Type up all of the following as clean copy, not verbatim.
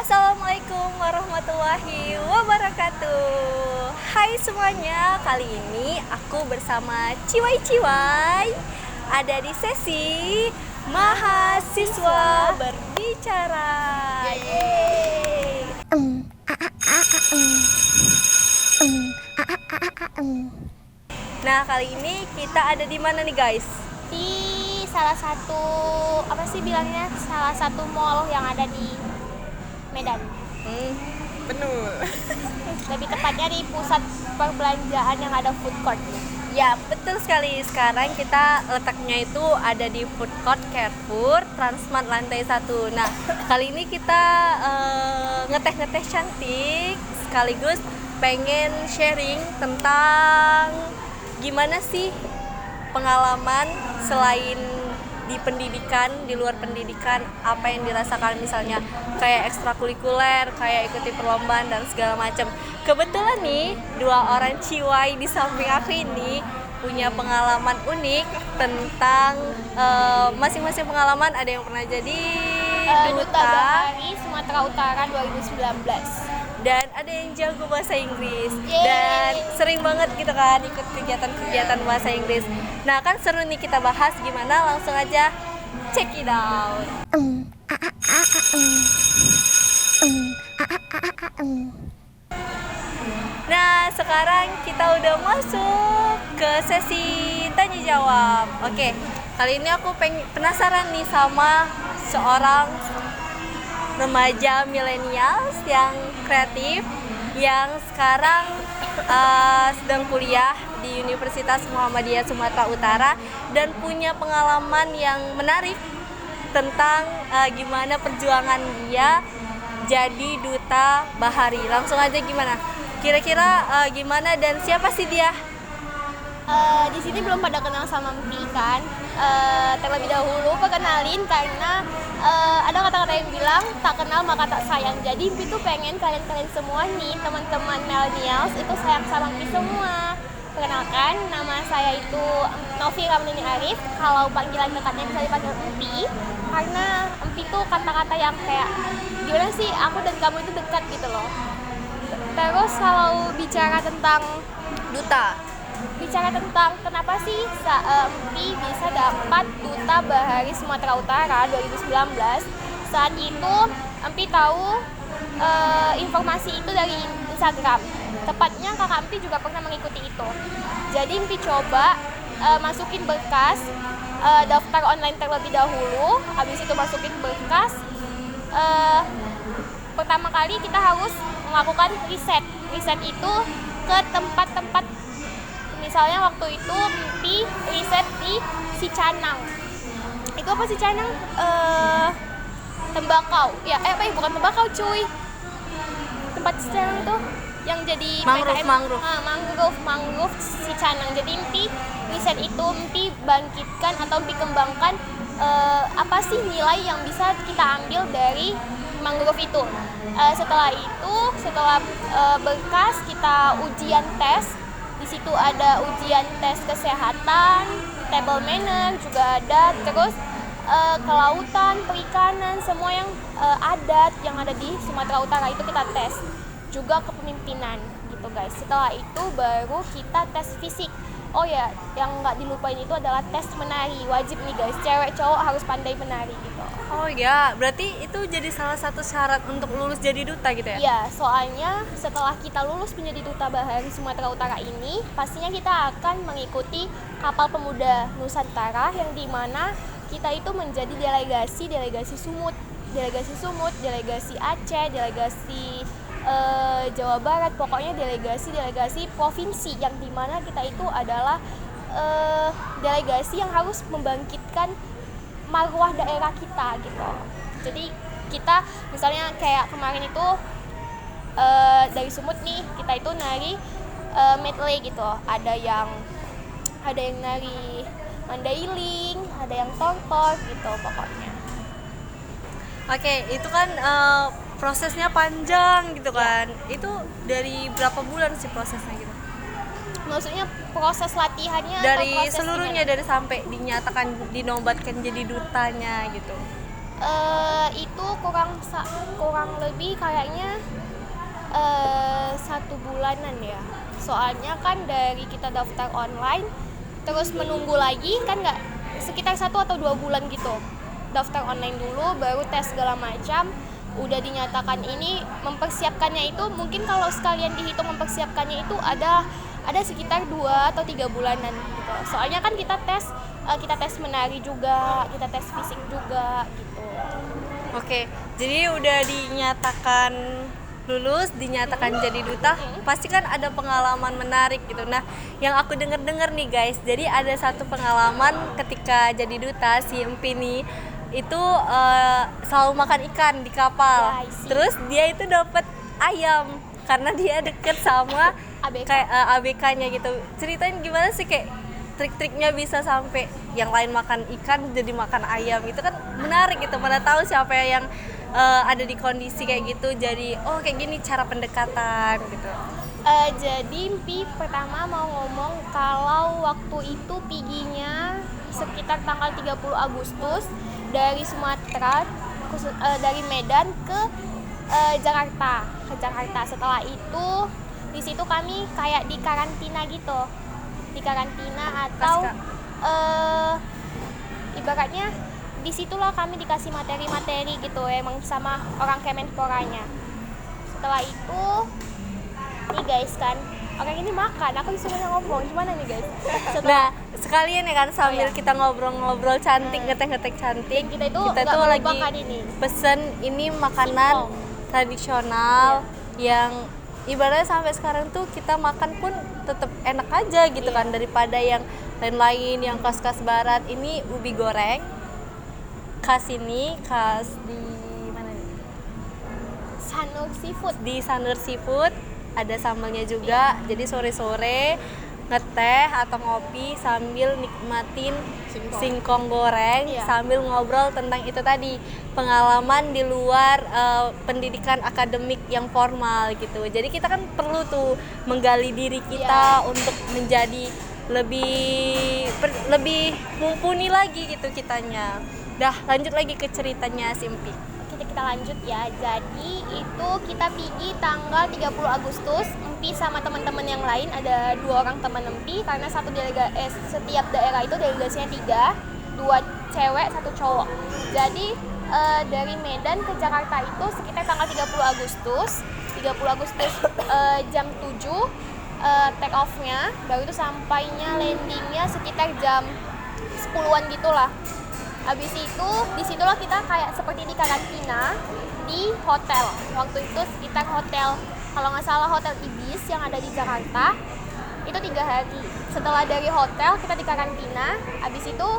Assalamualaikum warahmatullahi wabarakatuh. Hai semuanya, kali ini aku bersama Ciwai-Ciwai ada di sesi Mahasiswa Berbicara. Yeay. Nah, kali ini kita ada di mana nih guys? Di salah satu salah satu mall yang ada di Medan. Betul. Lebih tepatnya di pusat perbelanjaan yang ada food court. Ya, betul sekali. Sekarang kita letaknya itu ada di food court Carrefour Transmart lantai 1. Nah, kali ini kita ngeteh-ngeteh cantik sekaligus pengen sharing tentang gimana sih pengalaman selain di pendidikan, di luar pendidikan, apa yang dirasakan misalnya kayak ekstrakurikuler, kayak ikuti perlombaan dan segala macam. Kebetulan nih, dua orang ciwai di samping aku ini punya pengalaman unik tentang masing-masing pengalaman. Ada yang pernah jadi Duta Bahari Sumatera Utara 2019. Dan ada yang jago bahasa Inggris. Yeay. Dan sering banget gitu kan ikut kegiatan-kegiatan bahasa Inggris. Nah, kan seru nih kita bahas, gimana, langsung aja check it out. Nah, sekarang kita udah masuk ke sesi tanya jawab. Oke, kali ini aku penasaran nih sama seorang remaja milenials yang kreatif yang sekarang sedang kuliah di Universitas Muhammadiyah Sumatera Utara dan punya pengalaman yang menarik tentang gimana perjuangan dia jadi duta bahari. Langsung aja, gimana? Kira-kira gimana dan siapa sih dia? Di sini belum pada kenal sama Mpi kan. Terlebih dahulu perkenalin karena ada kata-kata yang bilang tak kenal maka tak sayang. Jadi Mpi tuh pengen kalian semua nih, teman-teman millennials itu sayang sama Mpi semua. Perkenalkan, nama saya itu Novi Ramlini Arif. Kalau panggilan dekatnya bisa dipanggil Mpi karena Mpi tuh kata-kata yang kayak gimana sih, aku dan kamu itu dekat gitu loh. Terus kalau bicara tentang kenapa sih Mpi bisa dapat Duta Bahari Sumatera Utara 2019. Saat itu Mpi tahu informasi itu dari Instagram. Tepatnya kakak Mpi juga pernah mengikuti itu. Jadi Mpi coba masukin berkas, daftar online terlebih dahulu. Habis itu masukin berkas. Pertama kali kita harus melakukan riset. Riset itu ke tempat-tempat. Misalnya waktu itu Mpi riset di Sicanang. Itu apa Sicanang? Tembakau. Bukan tembakau cuy. Tempat Sicanang itu yang jadi mangrove Sicanang. Jadi Mpi riset itu, Mpi bangkitkan atau Mpi kembangkan apa sih nilai yang bisa kita ambil dari mangrove itu. Setelah berkas kita ujian tes. Di situ ada ujian tes kesehatan, table manner juga ada, terus kelautan, perikanan, semua yang adat yang ada di Sumatera Utara itu kita tes. Juga kepemimpinan gitu guys. Setelah itu baru kita tes fisik. Oh ya, yang nggak dilupain itu adalah tes menari. Wajib nih guys, cewek cowok harus pandai menari gitu. Oh ya, berarti itu jadi salah satu syarat untuk lulus jadi duta gitu ya? Iya, soalnya setelah kita lulus menjadi Duta Bahari Sumatera Utara ini, pastinya kita akan mengikuti Kapal Pemuda Nusantara yang dimana kita itu menjadi delegasi Sumut, delegasi Aceh, delegasi Jawa Barat, pokoknya delegasi provinsi yang dimana kita itu adalah delegasi yang harus membangkitkan marwah daerah kita gitu. Jadi kita misalnya kayak kemarin itu dari Sumut nih, kita itu nari medley gitu. Ada yang nari Mandailing, ada yang tortor gitu pokoknya. Oke, itu kan prosesnya panjang gitu kan. Itu dari berapa bulan sih prosesnya gitu? Maksudnya proses latihannya Dari atau proses seluruhnya, dari sampai dinyatakan dinobatkan jadi dutanya gitu. Itu kurang lebih kayaknya 1 bulanan ya. Soalnya kan dari kita daftar online terus menunggu lagi kan nggak, sekitar 1 atau 2 bulan gitu. Daftar online dulu baru tes segala macam, udah dinyatakan ini. Mempersiapkannya itu mungkin kalau sekalian dihitung mempersiapkannya itu ada sekitar 2 atau 3 bulanan gitu. Soalnya kan kita tes menari juga, kita tes fisik juga gitu. Oke, jadi udah dinyatakan lulus, dinyatakan jadi duta, pasti kan ada pengalaman menarik gitu. Nah, yang aku denger nih guys, jadi ada satu pengalaman ketika jadi duta, si Empi nih itu selalu makan ikan di kapal. Ya, Terus dia itu dapat ayam karena dia deket sama ABK. kayak ABK-nya gitu. Ceritain gimana sih kayak trik-triknya bisa sampai yang lain makan ikan jadi makan ayam, itu kan menarik gitu. Mana tahu siapa yang ada di kondisi kayak gitu, jadi kayak gini cara pendekatan gitu. Jadi Pi pertama mau ngomong kalau waktu itu piginya sekitar tanggal 30 Agustus dari Sumatera, dari Medan ke Jakarta. Setelah itu di situ kami kayak di karantina gitu. Di karantina atau ibaratnya disitulah kami dikasih materi-materi gitu emang sama orang Kemenporanya. Setelah itu nih guys kan orang ini makan, aku disuruhnya ngomong gimana nih guys. Nah sekalian ya kan sambil ya. kita ngobrol-ngobrol cantik, ngetek-ngetek cantik, kita tuh tuh lagi ini. pesen ini makanan tradisional yang ibaratnya sampai sekarang tuh kita makan pun tetap enak aja gitu kan, daripada yang lain-lain yang khas-khas barat. Ini ubi goreng khas di mana nih? Di Sanur Seafood ada sambalnya juga. Jadi sore-sore ngeteh atau ngopi sambil nikmatin singkong goreng, sambil ngobrol tentang itu tadi, pengalaman di luar pendidikan akademik yang formal gitu. Jadi kita kan perlu tuh menggali diri kita untuk menjadi lebih mumpuni lagi gitu kitanya. Dah lanjut lagi ke ceritanya si Empi. Kita lanjut ya. Jadi itu kita pergi tanggal 30 Agustus. Empi sama teman-teman yang lain, ada 2 orang teman Empi karena setiap daerah itu delegasinya 3, 2 cewek 1 cowok. Jadi dari Medan ke Jakarta itu sekitar tanggal 30 Agustus jam 7 take off-nya, baru itu sampainya landingnya sekitar jam 10-an gitulah. Habis itu disitulah kita kayak seperti di karantina di hotel. Waktu itu sekitar hotel, kalau nggak salah hotel Ibis yang ada di Jakarta, itu 3 hari. Setelah dari hotel kita di karantina, habis itu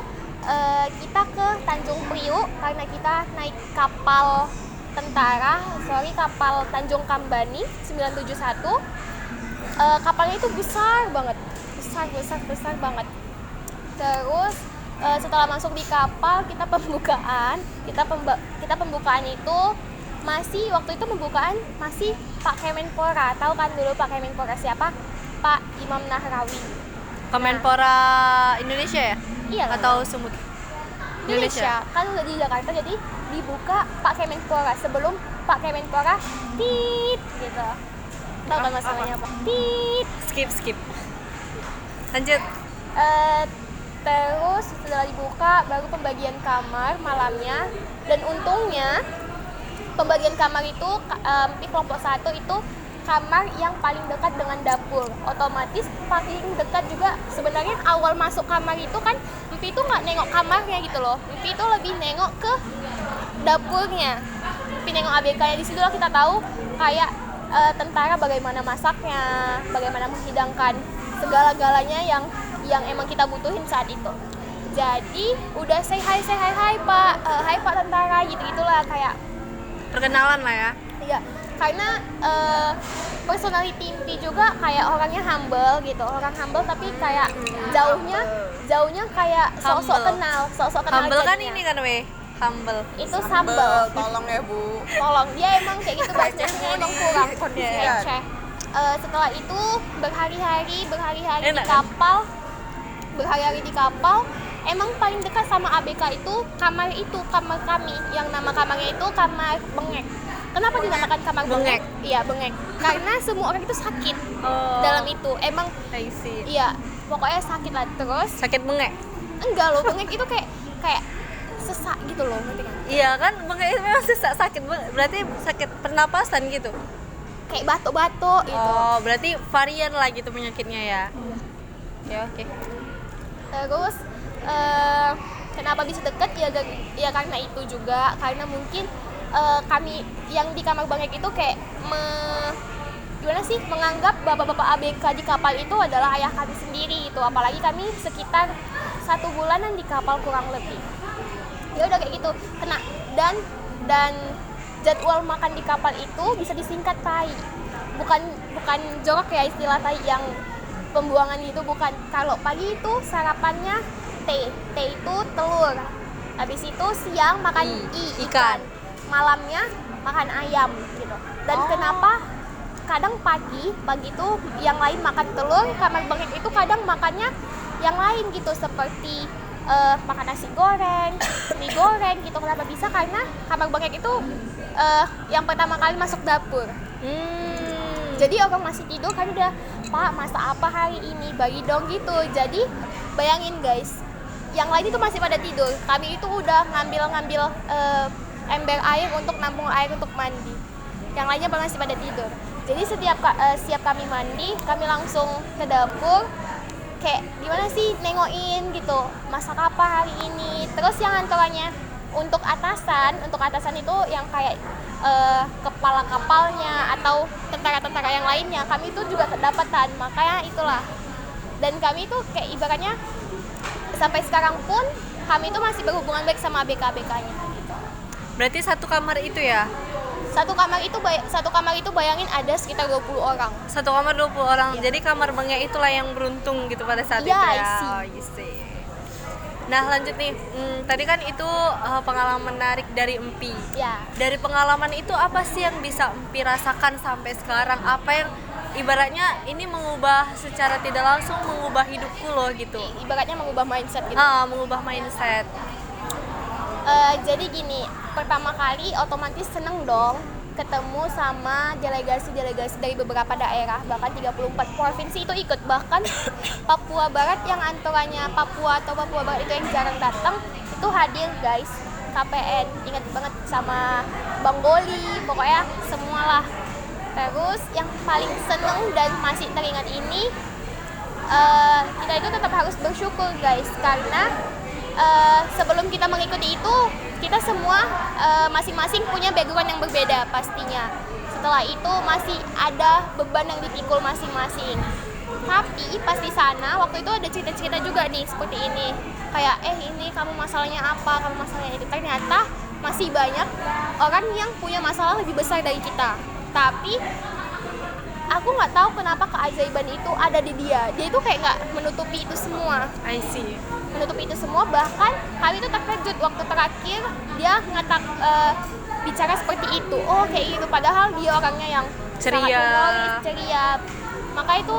kita ke Tanjung Priuk karena kita naik kapal kapal Tanjung Kambani 971. Kapalnya itu besar banget. Terus setelah masuk di kapal kita pembukaan itu waktu itu pembukaan masih Pak Kemenpora. Tahu kan dulu Pak Kemenpora siapa? Pak Imam Nahrawi. Kemenpora Indonesia ya? Iya. Atau Sumut? Indonesia. Kan udah di Jakarta jadi dibuka Pak Kemenpora sebelum Pak Kemenpora tit gitu. Tahu kan masalahnya apa? Tit. Skip. Lanjut. Terus setelah dibuka baru pembagian kamar malamnya, dan untungnya pembagian kamar itu di kelompok 1 itu kamar yang paling dekat dengan dapur. Otomatis paling dekat juga. Sebenarnya awal masuk kamar itu kan Mimpi itu nggak nengok kamarnya gitu loh. Mimpi itu lebih nengok ke dapurnya. Mimpi nengok ABK-nya. Di situlah kita tahu kayak tentara bagaimana masaknya, bagaimana menghidangkan segala-galanya yang emang kita butuhin saat itu. Jadi udah say hi Pak, hai Pak tentara gitu-gitulah, kayak perkenalan lah ya. Iya, karena personality Impi juga kayak orangnya humble gitu, orang humble tapi kayak jauhnya kayak sok-sok kenal Humble kan jadinya. ini kan humble. Itu sambel. Tolong ya Bu. Tolong, dia emang kayak gitu bahasanya emang kurang receh. Setelah itu berhari-hari di kapal emang paling dekat sama ABK itu kamar kami yang nama kamarnya itu kamar bengek. Kenapa dinamakan kamar bengek? Iya, bengek. Karena semua orang itu sakit dalam itu. Emang I see. iya, pokoknya sakit lah. Terus Sakit bengek? enggak loh, bengek itu kayak sesak gitu loh, ngerti kan? Iya kan, bengek itu memang sakit bengek. Berarti sakit pernapasan gitu? Kayak batuk-batuk gitu. Oh, berarti varian lah gitu penyakitnya ya? Ya, oke. Terus kenapa bisa deket ya karena itu juga, karena mungkin kami yang di kamar bangkek itu kayak gimana sih, menganggap bapak-bapak ABK di kapal itu adalah ayah kami sendiri gitu. Apalagi kami sekitar 1 bulanan di kapal kurang lebih. Ya udah kayak gitu. Dan jadwal makan di kapal itu bisa disingkat tai. Bukan jorok ya istilah tai yang pembuangan gitu, bukan. Kalau pagi itu sarapannya teh itu telur. Habis itu siang makan ikan. Malamnya makan ayam gitu. Dan kenapa kadang pagi itu yang lain makan telur, kamar bengek itu kadang makannya yang lain gitu, seperti makan nasi goreng, mie goreng gitu. Kenapa bisa? Karena kamar bengek itu yang pertama kali masuk dapur. Jadi orang masih tidur kan udah, Pak masak apa hari ini, bagi dong gitu. Jadi bayangin guys, yang lain itu masih pada tidur, kami itu udah ngambil ember air untuk nampung air untuk mandi, yang lainnya masih pada tidur. Jadi siap kami mandi, kami langsung ke dapur, kayak gimana sih, nengokin gitu masak apa hari ini. Terus yang antaranya untuk atasan itu yang kayak kepala kapalnya atau tentara-tentara yang lainnya, kami itu juga kedapatan. Makanya itulah, dan kami itu kayak ibaratnya sampai sekarang pun kami itu masih berhubungan baik sama ABK-ABK-nya gitu. Berarti satu kamar itu ya? Satu kamar itu bayangin ada sekitar 20 orang. Satu kamar 20 orang. Iya. Jadi kamar bengek itulah yang beruntung gitu pada saat Iya, itu ya. isi. Oh, you see. Nah, lanjut nih. Tadi kan itu pengalaman menarik dari Empi. Ya. Dari pengalaman itu apa sih yang bisa Empi rasakan sampai sekarang? Apa yang ibaratnya ini mengubah secara tidak langsung mengubah hidupku loh gitu. Ibaratnya mengubah mindset gitu. Mengubah mindset. Jadi gini, pertama kali otomatis seneng dong ketemu sama delegasi-delegasi dari beberapa daerah, bahkan 34 provinsi itu ikut. Bahkan Papua Barat yang antaranya Papua Barat itu yang jarang datang itu hadir guys. KPN ingat banget sama Bang Goli, pokoknya semualah. Terus yang paling seneng dan masih teringat ini, kita itu tetap harus bersyukur guys, karena sebelum kita mengikuti itu, kita semua masing-masing punya background yang berbeda pastinya. Setelah itu masih ada beban yang dipikul masing-masing. Tapi pas di sana waktu itu ada cerita-cerita juga nih seperti ini, kayak ini kamu masalahnya apa, kamu masalahnya itu. Ternyata masih banyak orang yang punya masalah lebih besar dari kita. Tapi aku nggak tahu kenapa keajaiban itu ada di dia. Dia itu kayak nggak menutupi itu semua. I see. Menutupi itu semua, bahkan kami itu terkejut waktu terakhir dia bicara seperti itu. Oh kayak gitu, padahal dia orangnya yang sangat humoris, ceria. Maka itu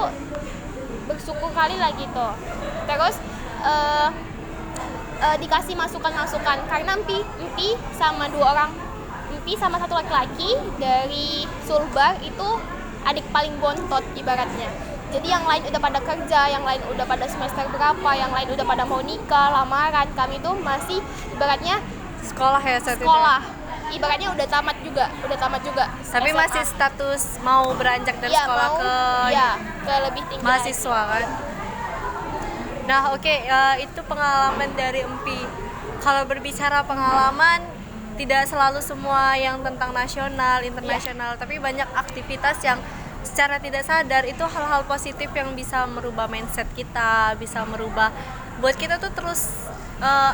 bersyukur kali lah gitu. Terus dikasih masukan-masukan karena Empi sama 2 orang, Empi sama 1 laki-laki dari Sulbar itu adik paling bontot ibaratnya. Jadi yang lain udah pada kerja, yang lain udah pada semester berapa, yang lain udah pada mau nikah, lamaran. Kami tuh masih ibaratnya sekolah ya saat sekolah. Ibaratnya udah tamat juga. Tapi SMA. masih status mau beranjak dari sekolah ke lebih tinggi mahasiswa kan. Nah, oke, itu pengalaman dari Empi. Kalau berbicara pengalaman, tidak selalu semua yang tentang nasional, internasional, tapi banyak aktivitas yang secara tidak sadar itu hal-hal positif yang bisa merubah mindset kita, bisa merubah buat kita tuh terus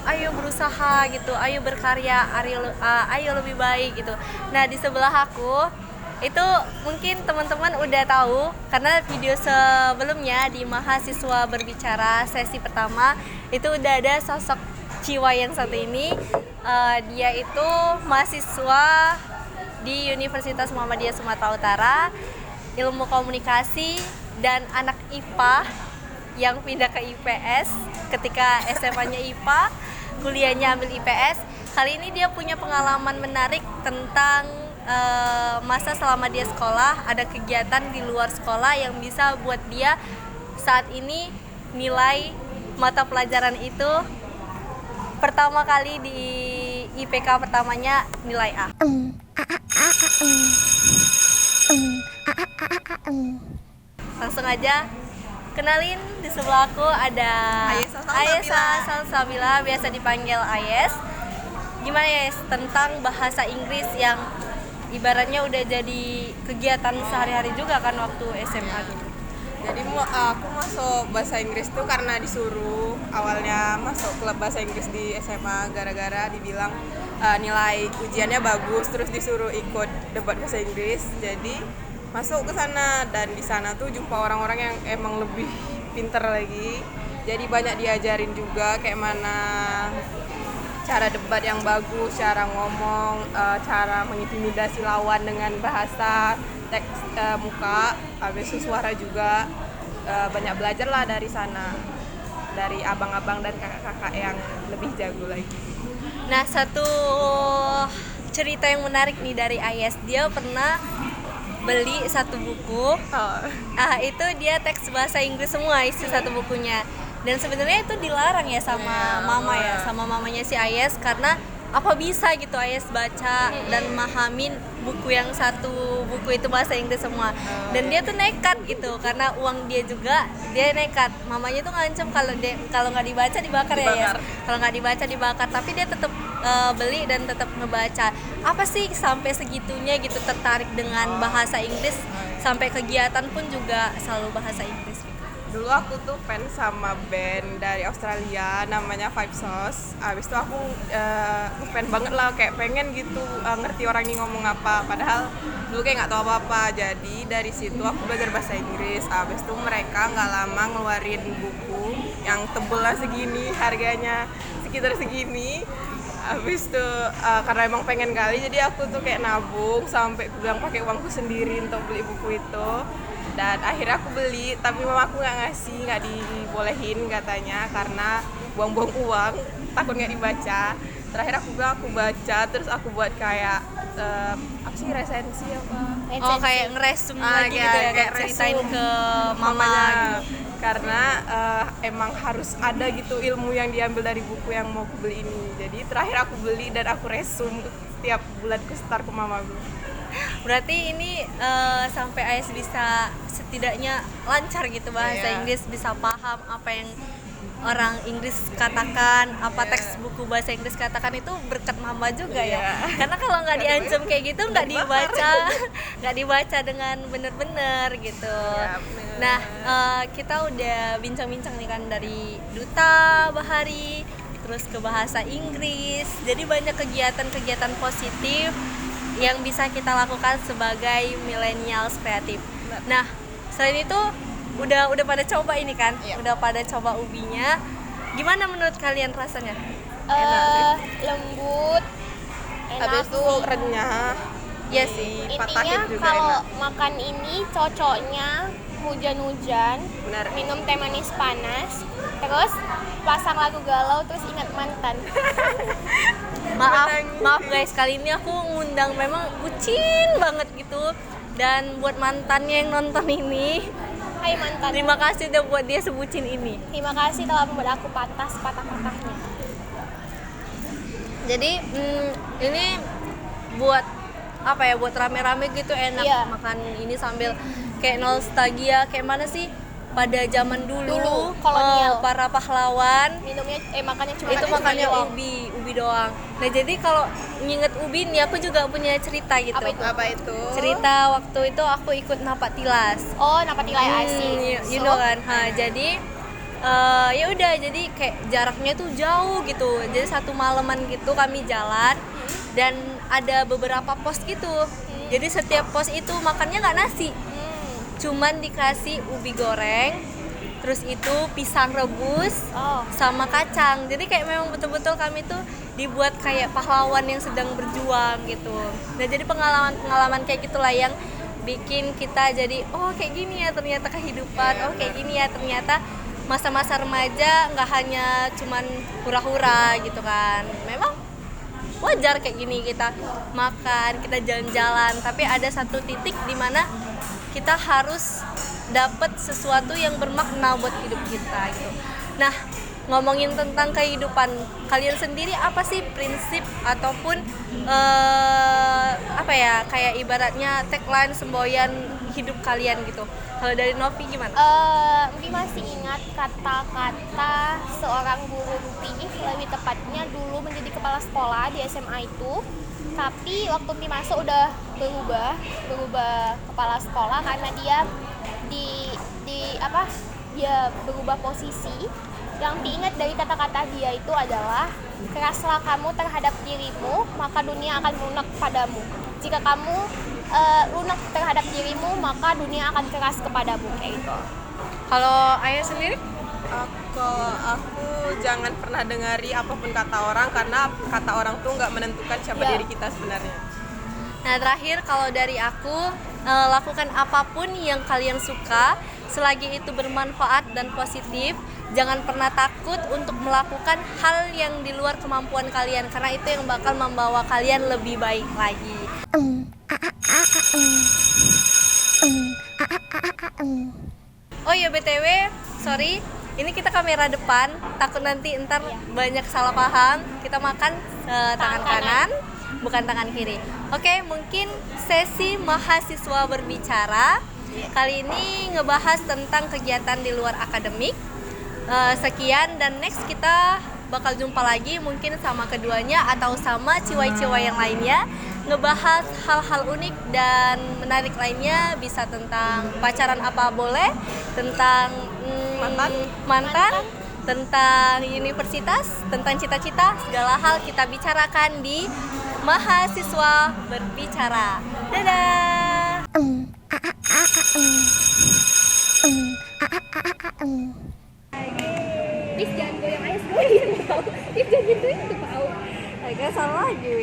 ayo berusaha gitu, ayo berkarya, ayo lebih baik gitu. Nah, di sebelah aku itu mungkin teman-teman udah tahu karena video sebelumnya di mahasiswa berbicara sesi pertama itu udah ada sosok Ciwa yang satu ini. Dia itu mahasiswa di Universitas Muhammadiyah Sumatera Utara, ilmu komunikasi, dan anak IPA yang pindah ke IPS ketika SMA-nya IPA, kuliahnya ambil IPS. Kali ini dia punya pengalaman menarik tentang masa selama dia sekolah, ada kegiatan di luar sekolah yang bisa buat dia saat ini nilai mata pelajaran itu pertama kali di IPK pertamanya nilai A. Langsung aja kenalin, di sebelah aku ada Ayesa Salsabila, biasa dipanggil Ayes. Gimana Ayes tentang bahasa Inggris yang ibaratnya udah jadi kegiatan sehari-hari juga kan waktu SMA gitu? Jadi aku masuk bahasa Inggris tuh karena disuruh. Awalnya masuk klub bahasa Inggris di SMA gara-gara dibilang nilai ujiannya bagus, terus disuruh ikut debat bahasa Inggris. Jadi masuk ke sana, dan di sana tuh jumpa orang-orang yang emang lebih pinter lagi. Jadi banyak diajarin juga kayak mana cara debat yang bagus, cara ngomong, cara mengintimidasi lawan dengan bahasa teks muka, habis itu suara juga. Banyak belajar lah dari sana, dari abang-abang dan kakak-kakak yang lebih jago lagi. Nah, satu cerita yang menarik nih dari Ayes, dia pernah beli satu buku. Itu dia teks bahasa Inggris semua isi satu bukunya. Dan sebenarnya itu dilarang ya sama sama mamanya si Ayes, karena apa bisa gitu Ayes baca dan mahamin buku yang satu buku itu bahasa Inggris semua. Dan dia tuh nekat gitu, karena uang dia juga, dia nekat. Mamanya tuh ngancem kalau nggak dibaca dibakar ya Ayes. Kalau nggak dibaca dibakar, tapi dia tetap beli dan tetap ngebaca. Apa sih sampai segitunya gitu tertarik dengan bahasa Inggris, sampai kegiatan pun juga selalu bahasa Inggris gitu? Dulu aku tuh fans sama band dari Australia namanya Five Sauce. Abis itu aku fan banget lah, kayak pengen gitu ngerti orang ini ngomong apa. Padahal dulu kayak nggak tahu apa-apa. Jadi dari situ aku belajar bahasa Inggris. Abis itu mereka nggak lama ngeluarin buku yang tebel lah segini, harganya sekitar segini. Habis itu karena emang pengen kali, jadi aku tuh kayak nabung sampai bilang pakai uangku sendiri untuk beli buku itu. Dan akhirnya aku beli, tapi mama aku nggak ngasih, nggak dibolehin katanya karena buang-buang uang, takut nggak dibaca. Terakhir aku bilang aku baca, terus aku buat kayak apa sih, resensi apa? Oh, kayak ngeresum lagi gitu ya, kayak ceritain ke mama gitu. Karena emang harus ada gitu ilmu yang diambil dari buku yang mau aku beli ini. Jadi terakhir aku beli dan aku resum setiap bulan aku setar ke mamaku. Berarti ini sampai Ayes bisa setidaknya lancar gitu bahasa Inggris, bisa paham apa yang orang Inggris katakan, apa teks buku bahasa Inggris katakan, itu berkat mama juga ya. Karena kalau nggak diancam kayak gitu nggak dibaca dengan bener-bener gitu. Nah, kita udah bincang-bincang nih kan dari duta bahari, terus ke bahasa Inggris. Jadi banyak kegiatan-kegiatan positif yang bisa kita lakukan sebagai millennials kreatif. Nah, selain itu udah pada coba ini kan? Udah pada coba ubinya. Gimana menurut kalian rasanya? Lembut, enak. Habis itu renyah. Iya sih. Intinya kalau makan ini cocoknya hujan-hujan, minum teh manis panas, terus pasang lagu galau, terus ingat mantan. Maaf guys, kali ini aku ngundang memang bucin banget gitu. Dan buat mantannya yang nonton ini, Hai mantan, terima kasih udah buat dia sebucin ini. terima kasih telah membuat aku patah-patahnya. Jadi ini buat apa ya, buat rame-rame gitu enak. Makan ini sambil kayak nostalgia, kayak mana sih pada zaman dulu kolonial, para pahlawan minumnya makannya cuma itu makannya ubi doang. Nah, jadi kalau nginget ubi nih, aku juga punya cerita gitu. Apa itu? Cerita waktu itu aku ikut napak tilas. Oh, napak tilas asik. You know kan. Jadi ya udah, jadi kayak jaraknya tuh jauh gitu. Jadi satu malaman gitu kami jalan dan ada beberapa pos gitu. Jadi setiap pos itu makannya nggak nasi. Cuman dikasih ubi goreng, terus itu pisang rebus sama kacang. Jadi kayak memang betul-betul kami tuh dibuat kayak pahlawan yang sedang berjuang gitu. Nah, jadi pengalaman kayak gitulah yang bikin kita jadi oh kayak gini ya ternyata kehidupan, oh kayak gini ya ternyata masa-masa remaja nggak hanya cuman hura-hura gitu kan. Memang wajar kayak gini, kita makan, kita jalan-jalan, tapi ada satu titik di mana kita harus dapat sesuatu yang bermakna buat hidup kita gitu. Nah, ngomongin tentang kehidupan kalian sendiri, apa sih prinsip ataupun kayak ibaratnya tagline semboyan hidup kalian gitu? Kalau dari Novi gimana? Mungkin masih ingat kata-kata seorang guru Rupi, lebih tepatnya dulu menjadi kepala sekolah di SMA itu. Tapi waktu Pi masuk udah berubah kepala sekolah karena dia dia berubah posisi. Yang diingat dari kata-kata dia itu adalah, keraslah kamu terhadap dirimu, maka dunia akan lunak padamu. Jika kamu lunak terhadap dirimu, maka dunia akan keras kepadamu, kayak gitu. Kalau Ayah sendiri? Aku jangan pernah dengari apapun kata orang, karena kata orang tuh nggak menentukan siapa diri kita sebenarnya. Nah, terakhir kalau dari aku, lakukan apapun yang kalian suka selagi itu bermanfaat dan positif. Jangan pernah takut untuk melakukan hal yang di luar kemampuan kalian, karena itu yang bakal membawa kalian lebih baik lagi. Oh ya, BTW, sorry, ini kita kamera depan, takut nanti ntar banyak salah paham. Kita makan tangan kanan, bukan tangan kiri. Oke, mungkin sesi mahasiswa berbicara kali ini ngebahas tentang kegiatan di luar akademik. Sekian, dan next kita bakal jumpa lagi mungkin sama keduanya atau sama ciwai-ciwai yang lainnya, ngebahas hal-hal unik dan menarik lainnya, bisa tentang pacaran apa boleh, tentang mantan, tentang universitas, tentang cita-cita, segala hal kita bicarakan di mahasiswa berbicara. Dadah. Please jangan goyang ayah semua, dia nggak tahu. Please jangan gitu, tahu. Agak salah lagi.